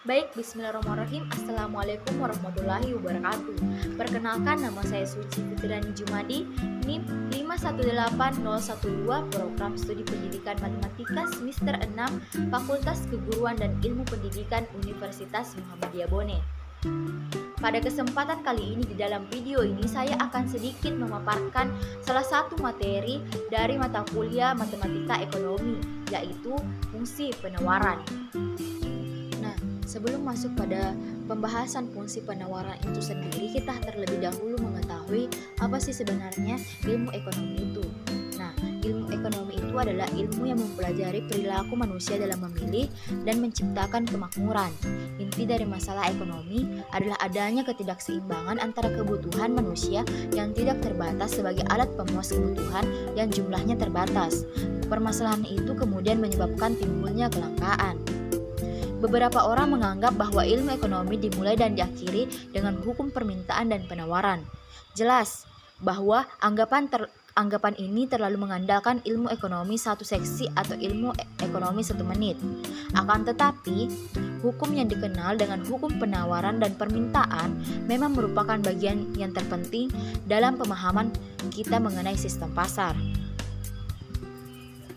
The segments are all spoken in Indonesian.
Baik, bismillahirrahmanirrahim. Assalamualaikum warahmatullahi wabarakatuh. Perkenalkan, nama saya Suci Fitriani Jumadi, NIM 518012, Program Studi Pendidikan Matematika Semester 6, Fakultas Keguruan dan Ilmu Pendidikan Universitas Muhammadiyah Bone. Pada kesempatan kali ini, di dalam video ini saya akan sedikit memaparkan salah satu materi dari mata kuliah Matematika Ekonomi, yaitu fungsi penawaran. Sebelum masuk pada pembahasan fungsi penawaran itu sendiri, kita terlebih dahulu mengetahui apa sih sebenarnya ilmu ekonomi itu. Nah, ilmu ekonomi itu adalah ilmu yang mempelajari perilaku manusia dalam memilih dan menciptakan kemakmuran. Inti dari masalah ekonomi adalah adanya ketidakseimbangan antara kebutuhan manusia yang tidak terbatas sebagai alat pemuas kebutuhan yang jumlahnya terbatas. Permasalahan itu kemudian menyebabkan timbulnya kelangkaan. Beberapa orang menganggap bahwa ilmu ekonomi dimulai dan diakhiri dengan hukum permintaan dan penawaran. Jelas bahwa anggapan ini terlalu mengandalkan ilmu ekonomi satu seksi atau ilmu ekonomi 1 menit. Akan tetapi, hukum yang dikenal dengan hukum penawaran dan permintaan memang merupakan bagian yang terpenting dalam pemahaman kita mengenai sistem pasar.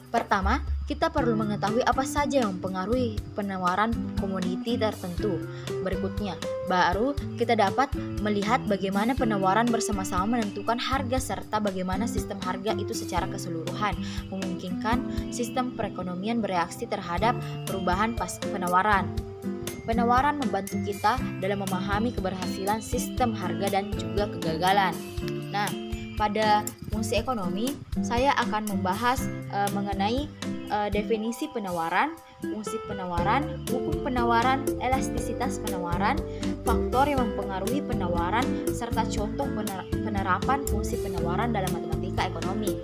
Pertama, kita perlu mengetahui apa saja yang mempengaruhi penawaran komoditi tertentu. Berikutnya, baru kita dapat melihat bagaimana penawaran bersama-sama menentukan harga serta bagaimana sistem harga itu secara keseluruhan memungkinkan sistem perekonomian bereaksi terhadap perubahan pas penawaran. Penawaran membantu kita dalam memahami keberhasilan sistem harga dan juga kegagalan. Nah, pada fungsi ekonomi, saya akan membahas mengenai definisi penawaran, fungsi penawaran, hukum penawaran, elastisitas penawaran, faktor yang mempengaruhi penawaran, serta contoh penerapan fungsi penawaran dalam matematika ekonomi.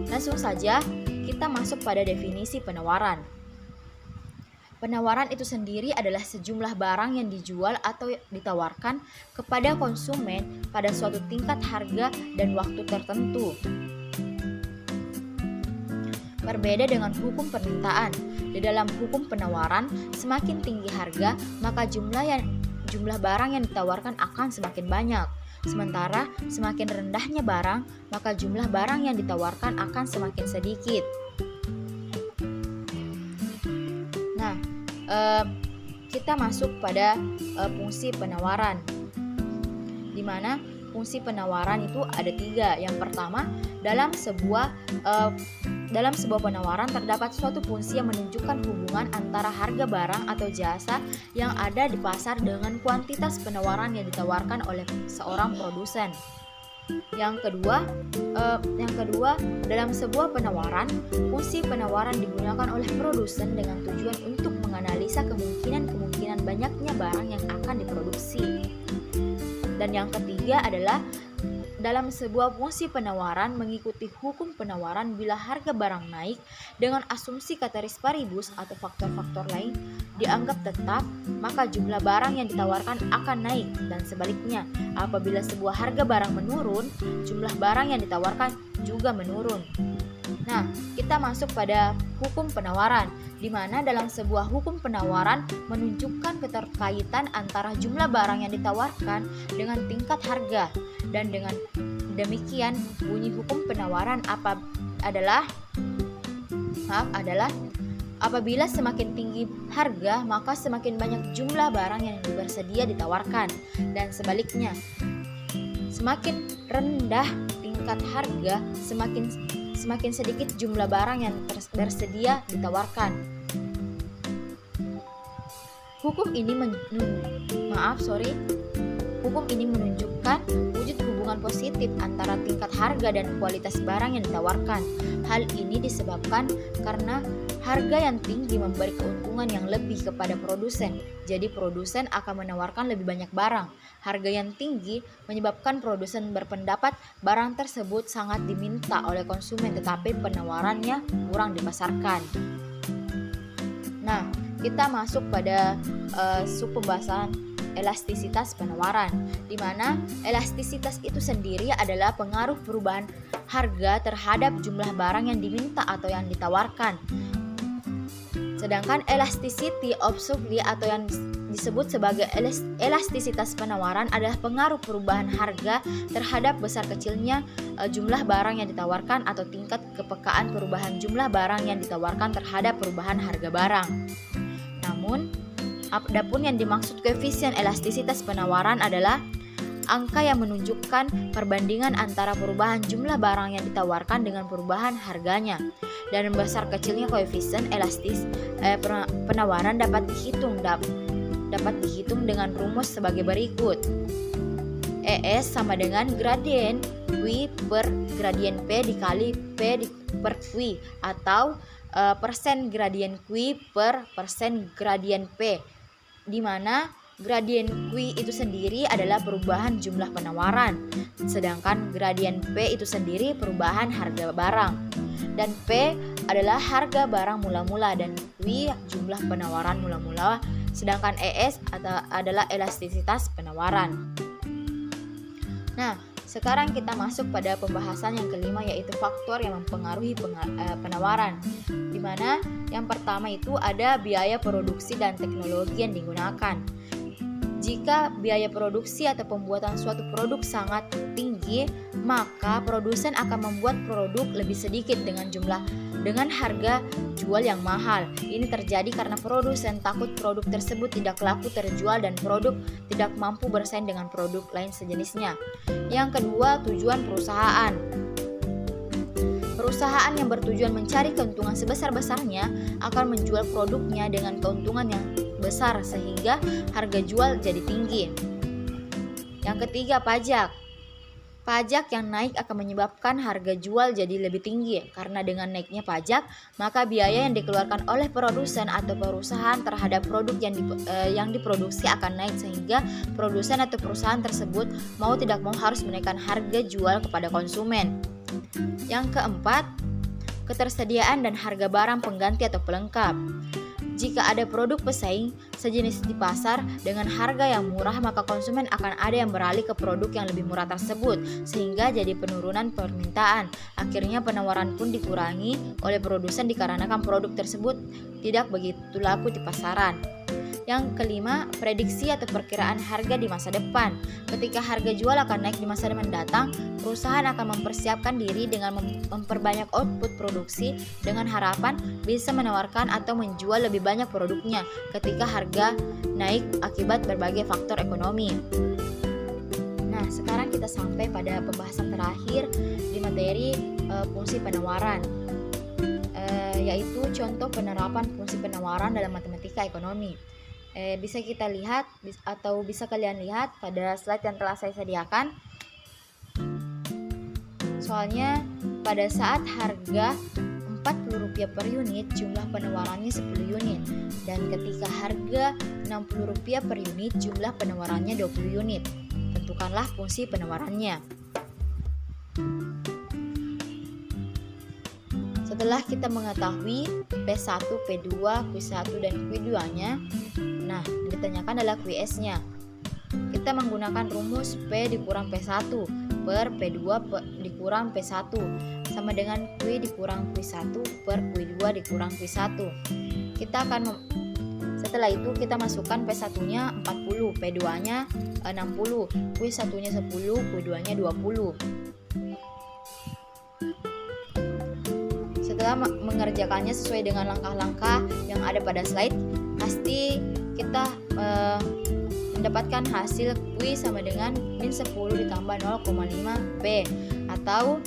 Langsung saja kita masuk pada definisi penawaran. Penawaran itu sendiri adalah sejumlah barang yang dijual atau ditawarkan kepada konsumen pada suatu tingkat harga dan waktu tertentu. Berbeda dengan hukum permintaan. Di dalam hukum penawaran, semakin tinggi harga, maka jumlah barang yang ditawarkan akan semakin banyak. Sementara semakin rendahnya barang, maka jumlah barang yang ditawarkan akan semakin sedikit. Nah, kita masuk pada fungsi penawaran, di mana fungsi penawaran itu ada 3. Yang pertama, dalam sebuah penawaran terdapat suatu fungsi yang menunjukkan hubungan antara harga barang atau jasa yang ada di pasar dengan kuantitas penawaran yang ditawarkan oleh seorang produsen. Yang kedua, dalam sebuah penawaran, fungsi penawaran digunakan oleh produsen dengan tujuan untuk menganalisa kemungkinan banyaknya barang yang akan diproduksi. Dan yang ketiga adalah dalam sebuah fungsi penawaran mengikuti hukum penawaran bila harga barang naik dengan asumsi ceteris paribus atau faktor-faktor lain dianggap tetap, maka jumlah barang yang ditawarkan akan naik, dan sebaliknya, apabila sebuah harga barang menurun, jumlah barang yang ditawarkan juga menurun. Nah, kita masuk pada hukum penawaran, di mana dalam sebuah hukum penawaran menunjukkan keterkaitan antara jumlah barang yang ditawarkan dengan tingkat harga, dan dengan demikian bunyi hukum penawaran adalah apabila semakin tinggi harga, maka semakin banyak jumlah barang yang bersedia ditawarkan, dan sebaliknya, semakin rendah tingkat harga, semakin sedikit jumlah barang yang bersedia ditawarkan. Hukum ini menunjukkan wujud hubungan positif antara tingkat harga dan kualitas barang yang ditawarkan. Hal ini disebabkan karena harga yang tinggi memberi keuntungan yang lebih kepada produsen. Jadi produsen akan menawarkan lebih banyak barang. Harga yang tinggi menyebabkan produsen berpendapat barang tersebut sangat diminta oleh konsumen, tetapi penawarannya kurang dipasarkan. Nah, kita masuk pada sub pembahasan elastisitas penawaran, di mana elastisitas itu sendiri adalah pengaruh perubahan harga terhadap jumlah barang yang diminta atau yang ditawarkan. Sedangkan elasticity of supply atau yang disebut sebagai elastisitas penawaran adalah pengaruh perubahan harga terhadap besar kecilnya jumlah barang yang ditawarkan atau tingkat kepekaan perubahan jumlah barang yang ditawarkan terhadap perubahan harga barang. Namun, adapun yang dimaksud koefisien elastisitas penawaran adalah angka yang menunjukkan perbandingan antara perubahan jumlah barang yang ditawarkan dengan perubahan harganya. Dan besar kecilnya koefisien elastis penawaran dapat dihitung dengan rumus sebagai berikut. ES sama dengan gradien Q per gradien P dikali P per Q, atau persen gradien Q per persen gradien P, di mana gradien Q itu sendiri adalah perubahan jumlah penawaran, sedangkan gradien P itu sendiri perubahan harga barang, dan P adalah harga barang mula-mula dan Q jumlah penawaran mula-mula, sedangkan ES adalah elastisitas penawaran. Nah, sekarang kita masuk pada pembahasan yang kelima, yaitu faktor yang mempengaruhi penawaran, di mana yang pertama itu ada biaya produksi dan teknologi yang digunakan. Jika biaya produksi atau pembuatan suatu produk sangat tinggi, maka produsen akan membuat produk lebih sedikit dengan harga jual yang mahal. Ini terjadi karena produsen takut produk tersebut tidak laku terjual dan produk tidak mampu bersaing dengan produk lain sejenisnya. Yang kedua, tujuan perusahaan. Perusahaan yang bertujuan mencari keuntungan sebesar-besarnya akan menjual produknya dengan keuntungan yang besar sehingga harga jual jadi tinggi. Yang ketiga, pajak. Pajak yang naik akan menyebabkan harga jual jadi lebih tinggi. Karena dengan naiknya pajak, maka biaya yang dikeluarkan oleh produsen atau perusahaan terhadap produk yang diproduksi akan naik, sehingga produsen atau perusahaan tersebut mau tidak mau harus menaikkan harga jual kepada konsumen. Yang keempat, ketersediaan dan harga barang pengganti atau pelengkap. Jika ada produk pesaing sejenis di pasar dengan harga yang murah, maka konsumen akan ada yang beralih ke produk yang lebih murah tersebut, sehingga jadi penurunan permintaan. Akhirnya penawaran pun dikurangi oleh produsen dikarenakan produk tersebut tidak begitu laku di pasaran. Yang kelima, prediksi atau perkiraan harga di masa depan. Ketika harga jual akan naik di masa mendatang, perusahaan akan mempersiapkan diri dengan memperbanyak output produksi dengan harapan bisa menawarkan atau menjual lebih banyak produknya ketika harga naik akibat berbagai faktor ekonomi. Nah, sekarang kita sampai pada pembahasan terakhir di materi fungsi penawaran, yaitu contoh penerapan fungsi penawaran dalam matematika ekonomi. Bisa kita lihat atau bisa kalian lihat pada slide yang telah saya sediakan. Soalnya pada saat harga Rp40 per unit, jumlah penawarannya 10 unit, dan ketika harga Rp60 per unit, jumlah penawarannya 20 unit. Tentukanlah fungsi penawarannya. Setelah kita mengetahui P1, P2, Q1 dan Q2-nya, nah, ditanyakan adalah QS-nya. Kita menggunakan rumus P dikurang P1 per P2 dikurang P1 sama dengan Q dikurang Q1 per Q2 dikurang Q1. Setelah itu kita masukkan P1-nya 40, P2-nya 60, Q1-nya 10, Q2-nya 20. Setelah mengerjakannya sesuai dengan langkah-langkah yang ada pada slide, pasti kita mendapatkan hasil Q sama dengan min 10 ditambah 0,5 P, atau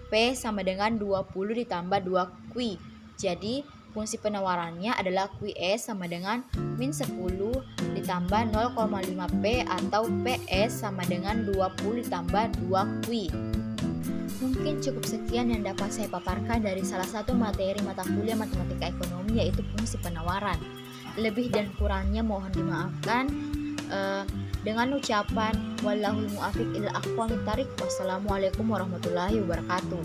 P sama dengan 20 ditambah 2 Q. Jadi fungsi penawarannya adalah QS sama dengan min 10 ditambah 0,5 P, atau PS sama dengan 20 ditambah 2 Q. Mungkin cukup sekian yang dapat saya paparkan dari salah satu materi mata kuliah matematika ekonomi, yaitu fungsi penawaran. Lebih dan kurangnya mohon dimaafkan. Dengan ucapan wallahul muwaffiq ila aqwamit thariq. Wassalamualaikum warahmatullahi wabarakatuh.